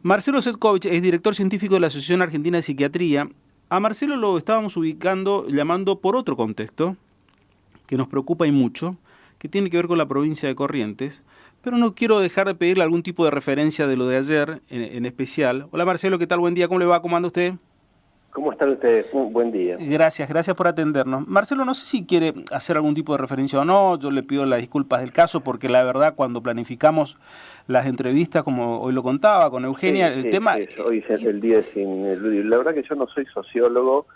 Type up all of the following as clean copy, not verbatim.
Marcelo Setkovich es director científico de la Asociación Argentina de Psiquiatría. A Marcelo lo estábamos ubicando, llamando por otro contexto, que nos preocupa y mucho, que tiene que ver con la provincia de Corrientes, pero no quiero dejar de pedirle algún tipo de referencia de lo de ayer en especial. Hola Marcelo, ¿qué tal? Buen día, ¿cómo le va? ¿Cómo anda usted? ¿Cómo están ustedes? Un buen día. Gracias por atendernos. Marcelo, no sé si quiere hacer algún tipo de referencia o no, yo le pido las disculpas del caso porque la verdad cuando planificamos las entrevistas, como hoy lo contaba con Eugenia, Sí, el sí, tema... sí, hoy es el día sin... La verdad que yo no soy sociólogo,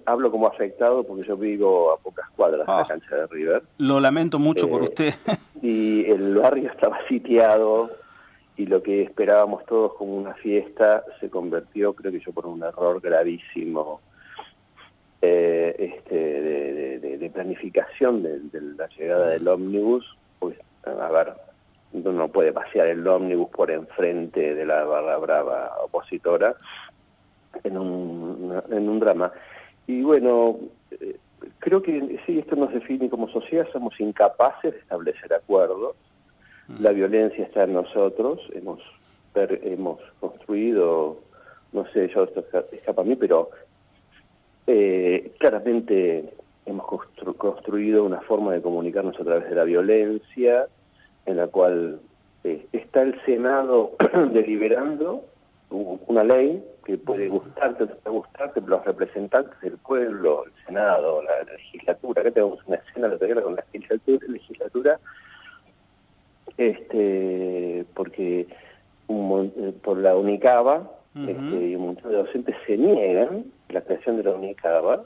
hablo como afectado porque yo vivo a pocas cuadras de la oh, cancha de River, lo lamento mucho por usted. y el barrio estaba sitiado y lo que esperábamos todos como una fiesta se convirtió, creo que yo por un error gravísimo de planificación de la llegada del ómnibus. Pues, a ver, uno no puede pasear el ómnibus por enfrente de la barra brava opositora en un drama. Y bueno, creo que sí, esto nos define como sociedad, somos incapaces de establecer acuerdos, la violencia está en nosotros, hemos construido, no sé, yo esto escapa a mí, pero claramente hemos construido una forma de comunicarnos a través de la violencia, en la cual está el Senado deliberando una ley que puede gustarte o no gustarte, pero los representantes del pueblo, el Senado, la legislatura, acá tenemos una escena de la con la legislatura, porque por la UNICABA, y un montón de docentes se niegan a la creación de la UNICABA,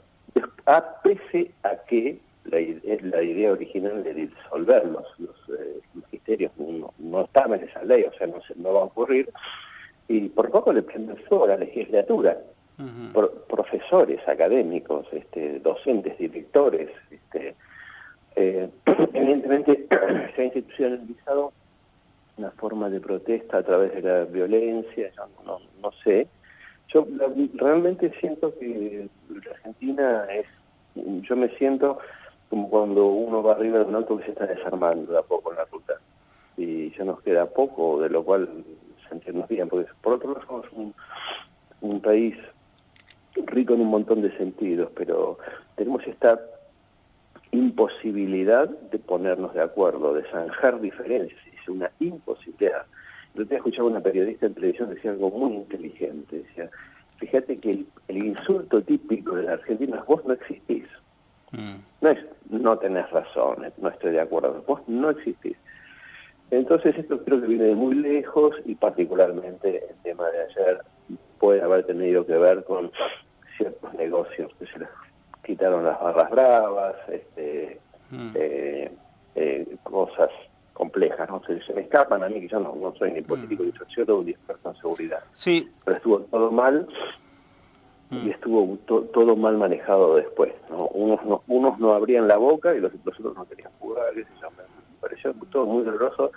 pese a que la idea original de disolver los ministerios no estaba en esa ley, o sea, no va a ocurrir, y por poco le prende fuego a la legislatura. Profesores, académicos, docentes, directores, evidentemente se ha institucionalizado una forma de protesta a través de la violencia, yo no sé. Yo realmente siento que la Argentina yo me siento como cuando uno va arriba de un auto que se está desarmando de a poco en la ruta, y ya nos queda poco, de lo cual sentirnos bien, porque por otro lado somos un país rico en un montón de sentidos, pero tenemos esta imposibilidad de ponernos de acuerdo, de zanjar diferencias, es una imposibilidad. El otro día escuchaba una periodista en televisión que decía algo muy inteligente, decía, fíjate que el insulto típico de la Argentina es vos no existís. No es no tenés razón, no estoy de acuerdo, vos no existís. Entonces esto creo que viene de muy lejos, y particularmente el tema de ayer puede haber tenido que ver con ciertos negocios que se les quitaron las barras bravas, cosas complejas, ¿no? Se me escapan a mí, que yo no soy ni político ni sociólogo ni experto en seguridad. Sí. Pero estuvo todo mal, y estuvo todo mal manejado después, ¿no? Unos no abrían la boca y los otros no querían jugar, qué sé yo. Me pareció todo muy doloroso,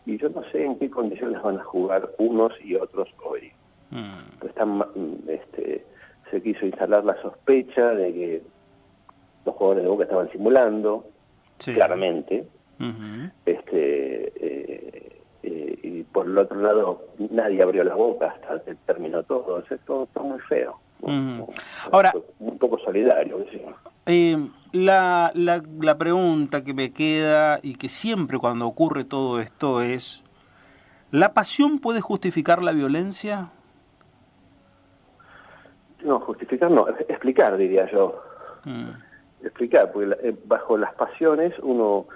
y yo no sé en qué condiciones van a jugar unos y otros hoy. Se quiso instalar la sospecha de que los jugadores de Boca estaban simulando, sí, claramente. Y por el otro lado, nadie abrió la boca hasta que terminó todo. O sea, todo muy feo. Ahora, un poco solidario. la pregunta que me queda, y que siempre cuando ocurre todo esto es, ¿la pasión puede justificar la violencia? No, justificar no, explicar, diría yo. Explicar, porque bajo las pasiones uno,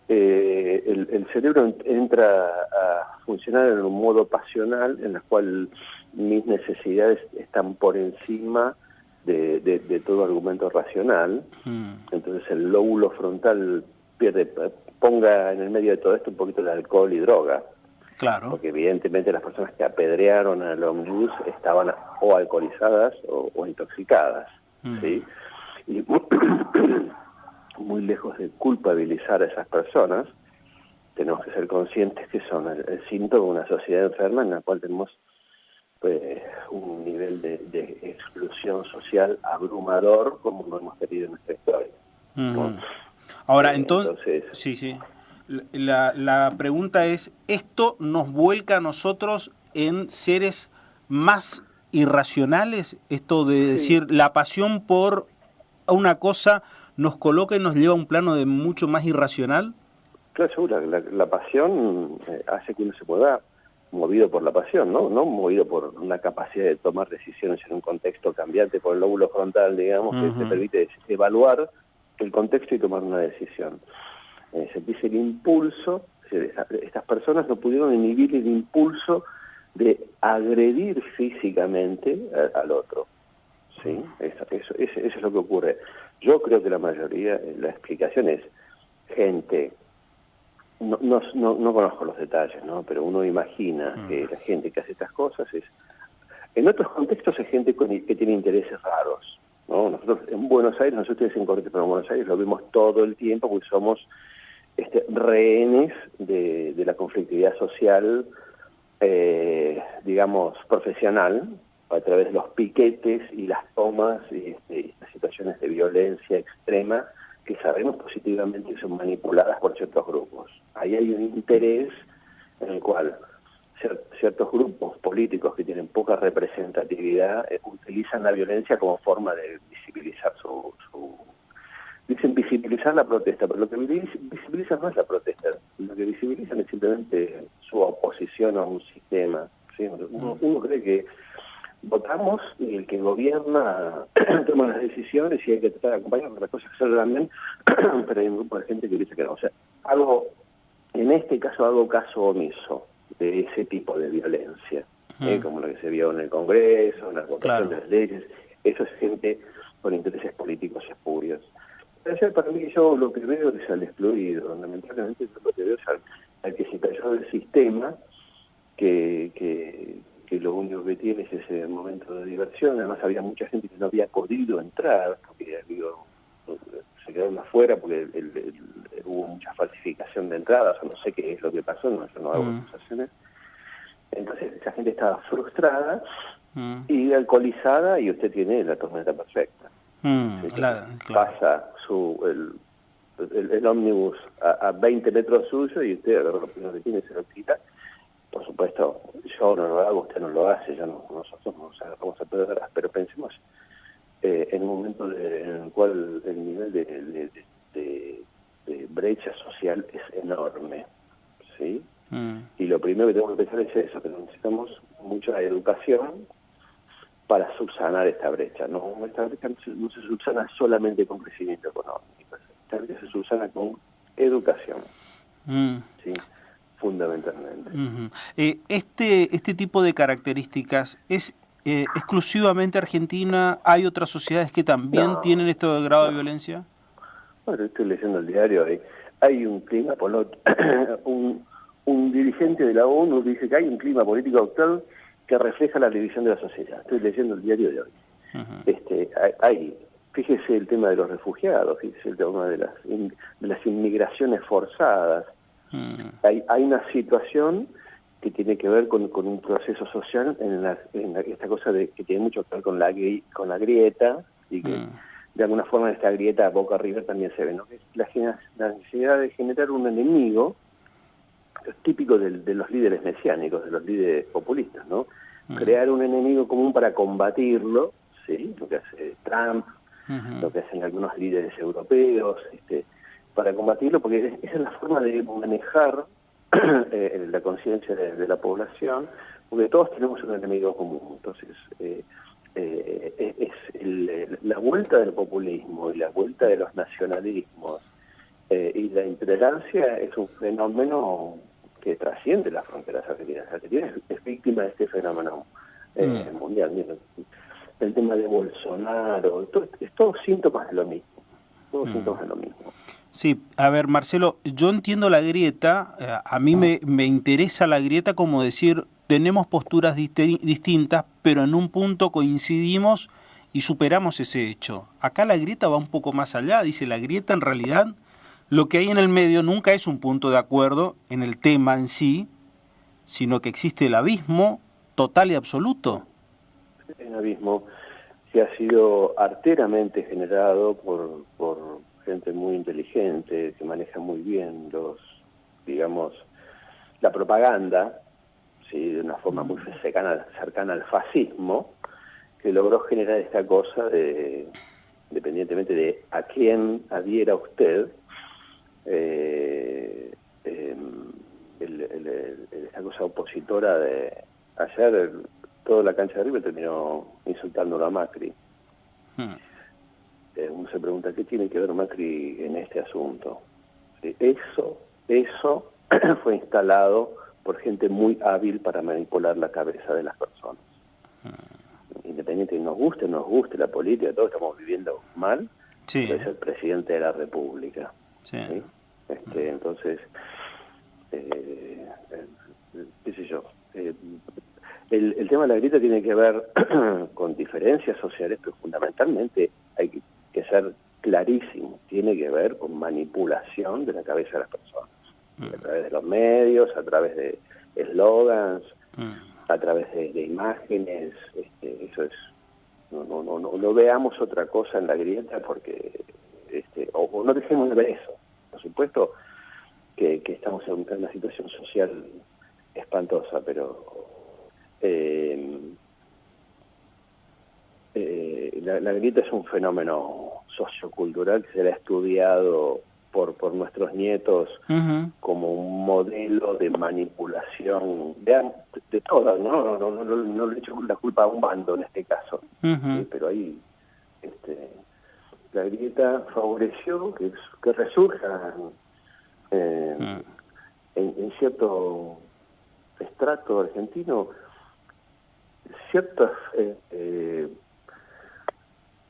el cerebro entra a funcionar en un modo pasional en el cual mis necesidades están por encima de todo argumento racional. Entonces el lóbulo frontal ponga en el medio de todo esto un poquito de alcohol y droga. Claro. Porque evidentemente las personas que apedrearon al ómnibus estaban o alcoholizadas o intoxicadas, ¿sí? Y muy lejos de culpabilizar a esas personas, tenemos que ser conscientes que son el síntoma de una sociedad enferma en la cual tenemos un nivel de exclusión social abrumador como no hemos tenido en nuestra historia. ¿No? Ahora, entonces... Sí. La pregunta es, ¿esto nos vuelca a nosotros en seres más irracionales? Esto de decir, la pasión por una cosa nos coloca y nos lleva a un plano de mucho más irracional. Claro, seguro, la pasión hace que uno se pueda movido por la pasión, ¿no? No movido por una capacidad de tomar decisiones en un contexto cambiante por el lóbulo frontal, digamos, que te permite evaluar el contexto y tomar una decisión. Sentirse el impulso, estas personas no pudieron inhibir el impulso de agredir físicamente al otro, ¿sí? Eso es lo que ocurre. Yo creo que la mayoría, la explicación es gente. No conozco los detalles, ¿no? Pero uno imagina que la gente que hace estas cosas en otros contextos es gente que tiene intereses raros, ¿no? Nosotros en Buenos Aires, nosotros en Corrientes, pero en Buenos Aires lo vemos todo el tiempo porque somos rehenes de la conflictividad social, digamos, profesional, a través de los piquetes y las tomas y las situaciones de violencia extrema que sabemos positivamente que son manipuladas por ciertos grupos. Ahí hay un interés en el cual ciertos grupos políticos que tienen poca representatividad utilizan la violencia como forma de visibilizar dicen visibilizar la protesta, pero lo que visibilizan no es la protesta, lo que visibilizan es simplemente su oposición a un sistema, ¿sí? Uno cree que votamos y el que gobierna toma las decisiones y hay que tratar de acompañar las cosas que salen también, pero hay un grupo de gente que dice que no. O sea, en este caso hago caso omiso de ese tipo de violencia, como lo que se vio en el Congreso, en la votación de las leyes. Eso es gente con intereses políticos espurios. Pero para mí yo lo que veo es al excluido, lamentablemente lo que veo es al que se cayó del sistema, que lo único que tiene es ese momento de diversión. Además había mucha gente que no había podido entrar, porque se quedaron afuera porque hubo mucha falsificación de entradas, o no sé qué es lo que pasó, yo no hago acusaciones. Entonces esa gente estaba frustrada y alcoholizada, y usted tiene la tormenta perfecta. Pasa el ómnibus a 20 metros suyo y usted agarra lo primero que tiene y se lo quita. Por supuesto, yo no lo hago, usted no lo hace, nosotros nos agarramos a pedras, pero pensemos en un momento en el cual el nivel de brecha social es enorme, ¿sí? Y lo primero que tenemos que pensar es eso, que necesitamos mucha educación para subsanar esta brecha. Esta brecha no se subsana solamente con crecimiento económico, esta brecha se subsana con educación, ¿sí? Fundamentalmente. Este tipo de características es exclusivamente argentina. ¿Hay otras sociedades que también tienen este grado de violencia? Bueno, estoy leyendo el diario, hay un clima, un dirigente de la ONU dice que hay un clima político actual que refleja la división de la sociedad. Estoy leyendo el diario de hoy. Fíjese el tema de los refugiados, fíjese el tema de las inmigraciones forzadas. Hay una situación que tiene que ver con un proceso social en esta cosa que tiene mucho que ver con la grieta, y que de alguna forma esta grieta boca arriba también se ve, ¿no? Que es la necesidad de generar un enemigo, que es típico de los líderes mesiánicos, de los líderes populistas, ¿no? Crear un enemigo común para combatirlo, ¿sí? Lo que hace Trump, lo que hacen algunos líderes europeos, para combatirlo, porque esa es la forma de manejar la conciencia de la población, porque todos tenemos un enemigo común. Entonces, la vuelta del populismo y la vuelta de los nacionalismos y la intolerancia es un fenómeno que trasciende las fronteras argentinas. Argentina es víctima de este fenómeno mundial. Mira, el tema de Bolsonaro, es todos síntomas de lo mismo. Todos síntomas de lo mismo. Sí, a ver, Marcelo, yo entiendo la grieta, a mí me interesa la grieta como decir, tenemos posturas distintas, pero en un punto coincidimos y superamos ese hecho. Acá la grieta va un poco más allá, dice la grieta en realidad, lo que hay en el medio nunca es un punto de acuerdo en el tema en sí, sino que existe el abismo total y absoluto. El abismo que ha sido arteramente generado por gente muy inteligente, que maneja muy bien la propaganda, ¿sí? De una forma muy cercana al fascismo, que logró generar esta cosa de, independientemente de a quién adhiera usted, esta cosa opositora de ayer, toda la cancha de River terminó insultándolo a Macri. Uno se pregunta, ¿qué tiene que ver Macri en este asunto? ¿Sí? Eso fue instalado por gente muy hábil para manipular la cabeza de las personas. Independiente de nos guste la política, todos estamos viviendo mal, Sí. es el presidente de la República. Sí. ¿Sí? Entonces, qué sé yo, el tema de la grieta tiene que ver con diferencias sociales, pero fundamentalmente hay que ser clarísimo, tiene que ver con manipulación de la cabeza de las personas, a través de los medios, a través de eslogans, a través de imágenes. Eso es, no veamos otra cosa en la grieta, porque o no dejemos de ver eso. Por supuesto que estamos en una situación social espantosa, pero la grieta es un fenómeno sociocultural que será estudiado por nuestros nietos como un modelo de manipulación de todas, no le echo la culpa a un bando en este caso, pero ahí la grieta favoreció que resurjan en cierto estrato argentino ciertos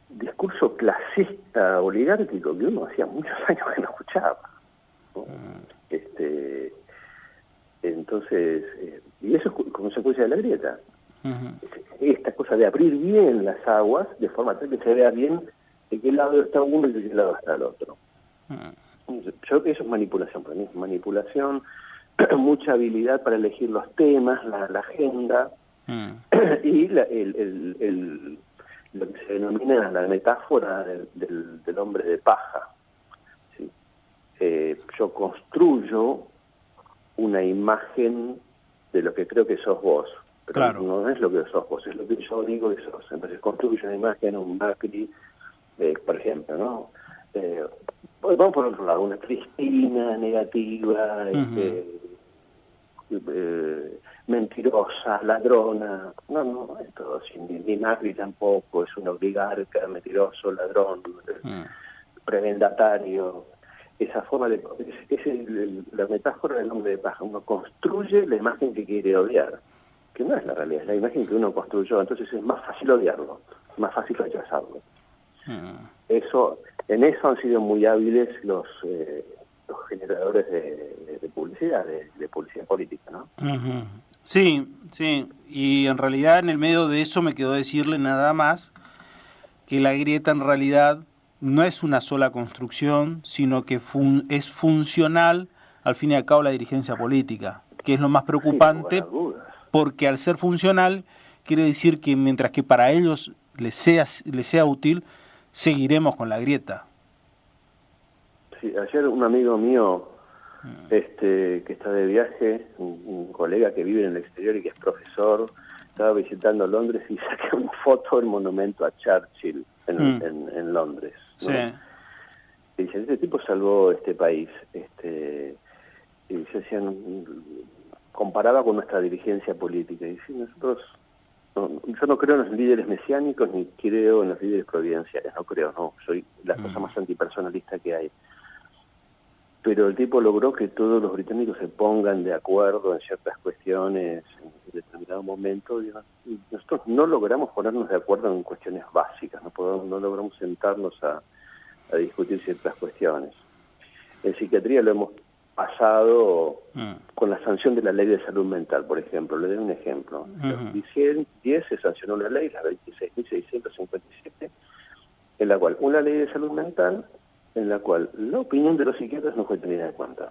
discurso clasista oligárquico que uno hacía muchos años que no escuchaba, ¿no? Entonces, y eso es consecuencia de la grieta. Esta cosa de abrir bien las aguas de forma tal que se vea bien de qué lado está uno y de qué lado está el otro. Yo creo que eso es manipulación, para mí es manipulación, mucha habilidad para elegir los temas, la agenda, y lo que se denomina la metáfora del hombre de paja. ¿Sí? Yo construyo una imagen de lo que creo que sos vos, pero claro, no es lo que sos vos, es lo que yo digo que sos. Entonces construyo una imagen, un Macri, por ejemplo, ¿no? Vamos por otro lado, una Cristina negativa, mentirosa, ladrona. No, esto ni Macri tampoco, es un oligarca, mentiroso, ladrón, prebendatario. Esa forma de... la metáfora del hombre de paja. Uno construye la imagen que quiere odiar, que no es la realidad, es la imagen que uno construyó, entonces es más fácil odiarlo, más fácil rechazarlo. En eso han sido muy hábiles los generadores de publicidad, de publicidad política, ¿no? Sí, y en realidad en el medio de eso me quedó decirle nada más que la grieta en realidad no es una sola construcción, sino que es funcional al fin y al cabo la dirigencia política, que es lo más preocupante, porque al ser funcional quiere decir que mientras que para ellos les sea útil, seguiremos con la grieta. Sí, ayer un amigo mío que está de viaje, un colega que vive en el exterior y que es profesor, estaba visitando Londres y saqué una foto del monumento a Churchill en Londres, ¿no? Sí. Y dice, este tipo salvó este país. Y yo decía, comparaba con nuestra dirigencia política. Y dice, yo no creo en los líderes mesiánicos ni creo en los líderes providenciales, no, soy la cosa más antipersonalista que hay. Pero el tipo logró que todos los británicos se pongan de acuerdo en ciertas cuestiones en determinado momento, y nosotros no logramos ponernos de acuerdo en cuestiones básicas, no logramos sentarnos a discutir ciertas cuestiones. En psiquiatría lo hemos pasado con la sanción de la ley de salud mental, por ejemplo. Le doy un ejemplo. En 2010 se sancionó una ley, la 26.657, en la cual una ley de salud mental en la cual la opinión de los psiquiatras no fue tenida en cuenta.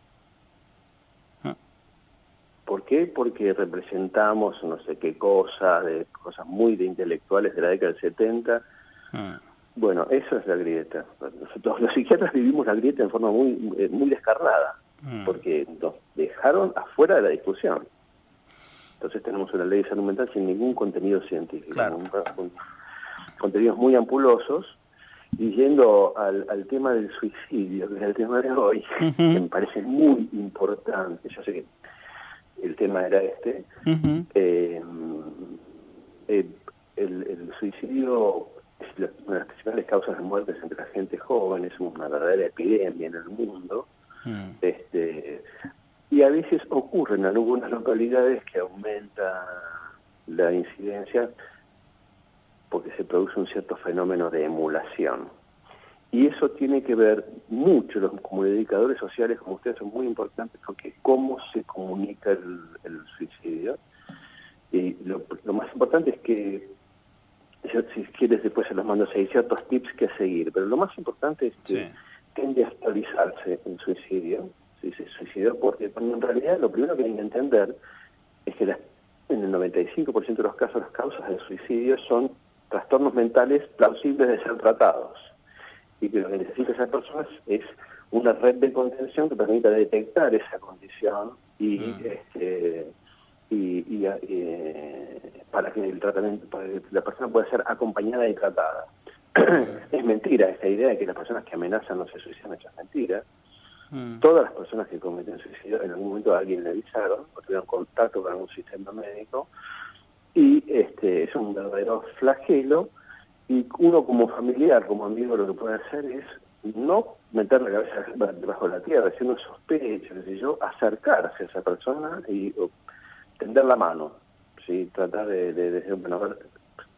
¿Por qué? Porque representamos no sé qué cosas muy de intelectuales de la década del 70. Bueno, eso es la grieta. Nosotros los psiquiatras vivimos la grieta en forma muy descarnada, porque nos dejaron afuera de la discusión. Entonces tenemos una ley de salud mental sin ningún contenido científico, Claro. con contenidos muy ampulosos. Y yendo al tema del suicidio, que es el tema de hoy, Ujú. que me parece muy importante, yo sé que el tema era este, Ujú. el suicidio es una de las principales causas de muertes entre la gente joven, es una verdadera epidemia en el mundo, y a veces ocurre en algunas localidades que aumenta la incidencia porque se produce un cierto fenómeno de emulación. Y eso tiene que ver mucho, los comunicadores sociales como ustedes son muy importantes, porque cómo se comunica el suicidio. Y lo más importante es que, si quieres después se los mando, hay ciertos tips que seguir, pero lo más importante es que Sí. tiende a actualizarse el suicidio, ¿sí? Se suicidó porque en realidad lo primero que hay que entender es que en el 95% de los casos las causas del suicidio son trastornos mentales plausibles de ser tratados, y que lo que necesitan esas personas es una red de contención que permita detectar esa condición para que el tratamiento, para que la persona pueda ser acompañada y tratada. Es mentira esta idea de que las personas que amenazan no se suicidan, eso es mentira. Todas las personas que cometen suicidio en algún momento a alguien le avisaron o tuvieron contacto con algún sistema médico, y es un verdadero flagelo, y uno como familiar, como amigo, lo que puede hacer es no meter la cabeza debajo de la tierra, si uno sospecha, qué sé yo, acercarse a esa persona y tender la mano, ¿sí? Tratar de decir, bueno, a ver,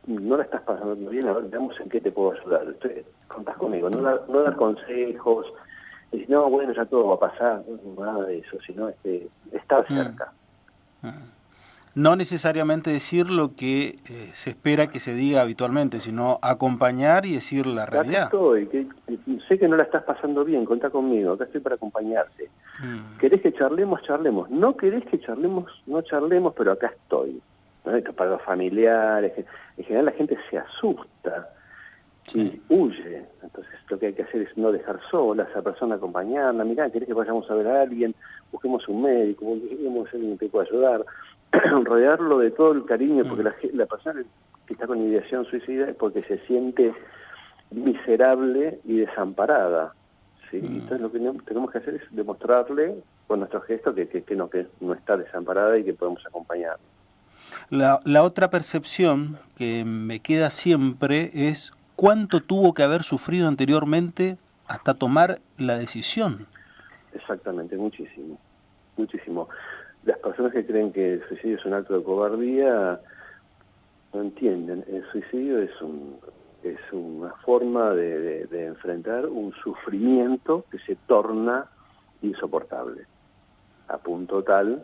no la estás pasando bien, a ver, veamos en qué te puedo ayudar. Contás conmigo, no dar consejos, decir, no, bueno, ya todo va a pasar, no, nada de eso, sino estar cerca. No necesariamente decir lo que se espera que se diga habitualmente, sino acompañar y decir la Acá realidad. estoy, sé que no la estás pasando bien, contá conmigo, acá estoy para acompañarte. ¿Querés que charlemos? Charlemos. ¿No querés que charlemos? No charlemos, pero acá estoy. ¿No? Esto para los familiares, en general la gente se asusta y huye. Entonces lo que hay que hacer es no dejar sola a esa persona, acompañarla. Mirá, ¿querés que vayamos a ver a alguien? Busquemos un médico, busquemos a alguien que pueda ayudar. Rodearlo de todo el cariño, porque la persona que está con ideación suicida es porque se siente miserable y desamparada, ¿sí? Entonces lo que tenemos que hacer es demostrarle con nuestro gesto que no está desamparada y que podemos acompañar. La otra percepción que me queda siempre es cuánto tuvo que haber sufrido anteriormente hasta tomar la decisión. Exactamente, muchísimo, muchísimo. Las personas que creen que el suicidio es un acto de cobardía no entienden. El suicidio es una forma de enfrentar un sufrimiento que se torna insoportable, a punto tal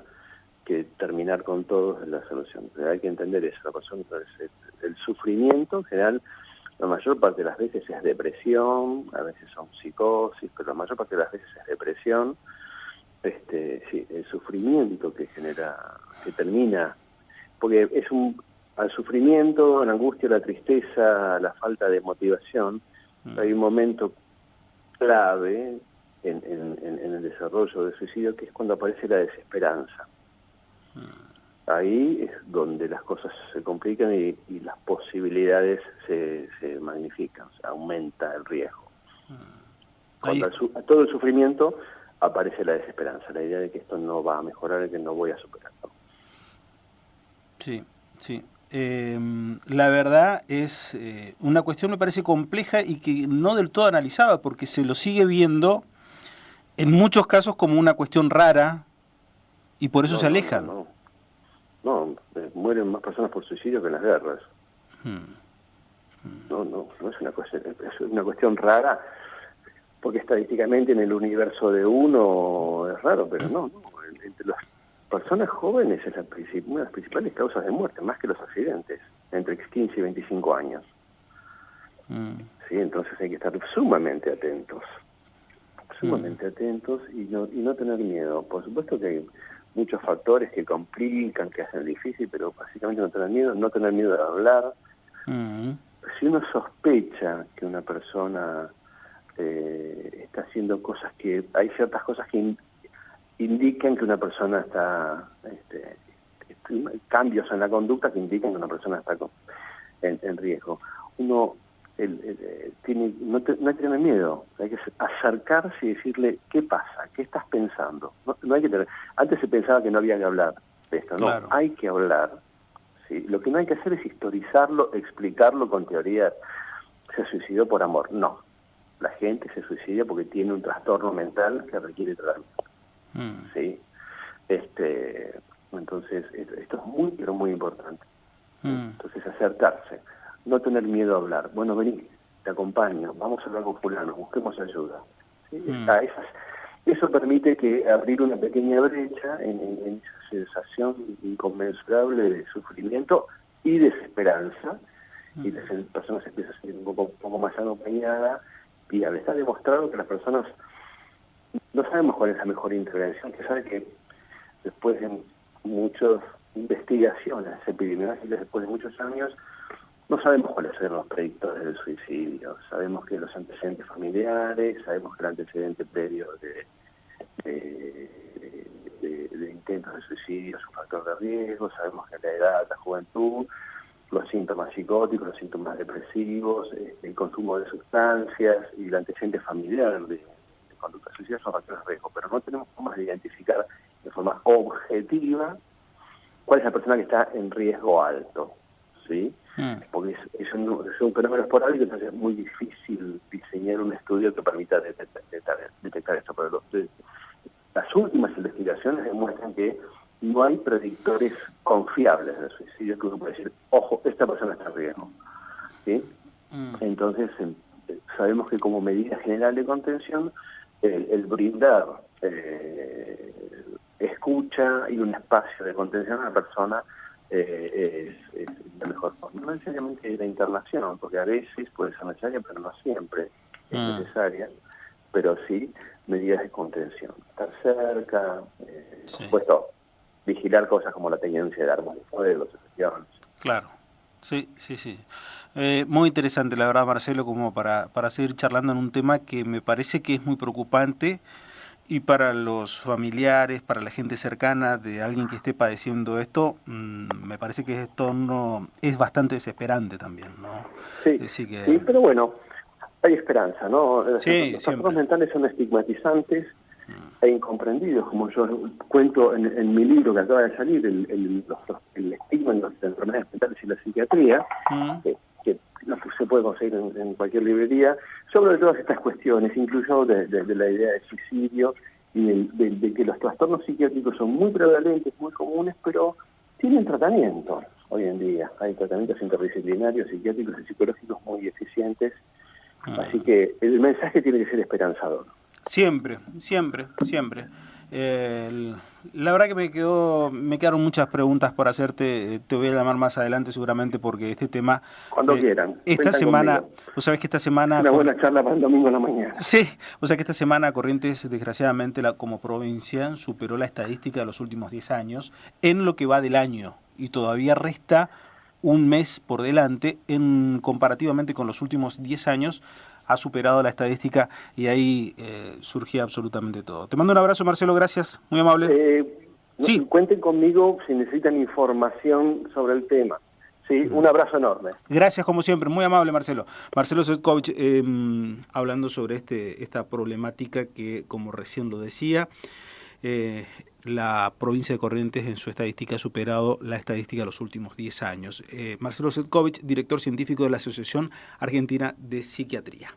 que terminar con todo es la solución. Pero hay que entender eso, la persona, el sufrimiento en general, la mayor parte de las veces es depresión, a veces son psicosis, pero la mayor parte de las veces es depresión. Sí, el sufrimiento que genera, que termina, porque al sufrimiento, a la angustia, a la tristeza, a la falta de motivación, hay un momento clave en el desarrollo del suicidio, que es cuando aparece la desesperanza. Ahí es donde las cosas se complican y las posibilidades se magnifican, o sea, aumenta el riesgo. Cuando a todo el sufrimiento aparece la desesperanza, la idea de que esto no va a mejorar y que no voy a superarlo. Sí, sí. La verdad es una cuestión me parece compleja y que no del todo analizada, porque se lo sigue viendo en muchos casos como una cuestión rara y por eso se alejan. No, mueren más personas por suicidio que en las guerras. No es una cuestión rara, porque estadísticamente en el universo de uno es raro, pero no, entre las personas jóvenes es una de las principales causas de muerte, más que los accidentes, entre 15 y 25 años. ¿Sí? Entonces hay que estar sumamente atentos y no tener miedo. Por supuesto que hay muchos factores que complican, que hacen difícil, pero básicamente no tener miedo de hablar. Si uno sospecha que una persona está haciendo cosas hay ciertas cosas que indican que una persona está cambios en la conducta que indican que una persona está en riesgo. Uno no hay que tener miedo, hay que acercarse y decirle, ¿qué pasa? ¿Qué estás pensando? No hay que tener, antes se pensaba que no había que hablar de esto, no, Claro. hay que hablar. ¿Sí? Lo que no hay que hacer es historizarlo, explicarlo con teorías. Se suicidó por amor. No. La gente se suicida porque tiene un trastorno mental que requiere tratamiento. ¿Sí? Entonces, esto es muy, pero muy importante. Entonces, acercarse. No tener miedo a hablar. Bueno, vení, te acompaño, vamos a hablar con fulano, busquemos ayuda. ¿Sí? Eso permite que abrir una pequeña brecha en esa sensación inconmensurable de sufrimiento y desesperanza, y las personas se empiezan a sentir un poco más acompañadas. Y está demostrado que las personas no sabemos cuál es la mejor intervención, que sabe que después de muchas investigaciones epidemiológicas, después de muchos años, no sabemos cuáles son los predictores del suicidio. Sabemos que los antecedentes familiares, sabemos que el antecedente previo de intentos de suicidio es un factor de riesgo, sabemos que la edad, la juventud, los síntomas psicóticos, los síntomas depresivos, el consumo de sustancias y el antecedente familiar de conducta suicida son factores de riesgo, pero no tenemos formas de identificar de forma objetiva cuál es la persona que está en riesgo alto, ¿sí? Porque es un fenómeno esporádico, entonces es muy difícil diseñar un estudio que permita detectar esto. Pero las últimas investigaciones demuestran que no hay predictores confiables del suicidio que uno puede decir, ojo, esta persona está en riesgo. ¿Sí? Entonces, sabemos que como medida general de contención, el brindar escucha y un espacio de contención a la persona es la mejor forma. No necesariamente la internación, porque a veces puede ser necesaria, pero no siempre es necesaria, pero sí medidas de contención. Estar cerca, por supuesto, vigilar cosas como la tenencia de armas de fuego, sucesiones. Claro, sí. Muy interesante, la verdad, Marcelo, como para seguir charlando en un tema que me parece que es muy preocupante, y para los familiares, para la gente cercana de alguien que esté padeciendo esto, me parece que esto es bastante desesperante también, ¿no? Sí, pero bueno, hay esperanza, ¿no? Sí, los trastornos mentales son estigmatizantes e incomprendidos, como yo cuento en mi libro que acaba de salir, el estigma en las enfermedades mentales y la psiquiatría, que se puede conseguir en cualquier librería, sobre todas estas cuestiones, incluso de la idea de suicidio y de que los trastornos psiquiátricos son muy prevalentes, muy comunes, pero tienen tratamiento hoy en día. Hay tratamientos interdisciplinarios, psiquiátricos y psicológicos muy eficientes, así que el mensaje tiene que ser esperanzador. Siempre. La verdad que me quedaron muchas preguntas por hacerte. Te voy a llamar más adelante seguramente porque este tema... Cuando quieran. Esta semana, vos sabés que esta semana... Una buena charla para el domingo en la mañana. Sí, o sea que esta semana Corrientes, desgraciadamente, como provincia, superó la estadística de los últimos 10 años en lo que va del año y todavía resta un mes por delante comparativamente con los últimos 10 años. Ha superado la estadística y ahí surgía absolutamente todo. Te mando un abrazo, Marcelo, gracias, muy amable. Sí. Cuenten conmigo si necesitan información sobre el tema. Sí, un abrazo enorme. Gracias, como siempre, muy amable, Marcelo. Marcelo Svetkovic, hablando sobre esta problemática que, como recién lo decía, la provincia de Corrientes en su estadística ha superado la estadística de los últimos 10 años. Marcelo Svetkovic, director científico de la Asociación Argentina de Psiquiatría.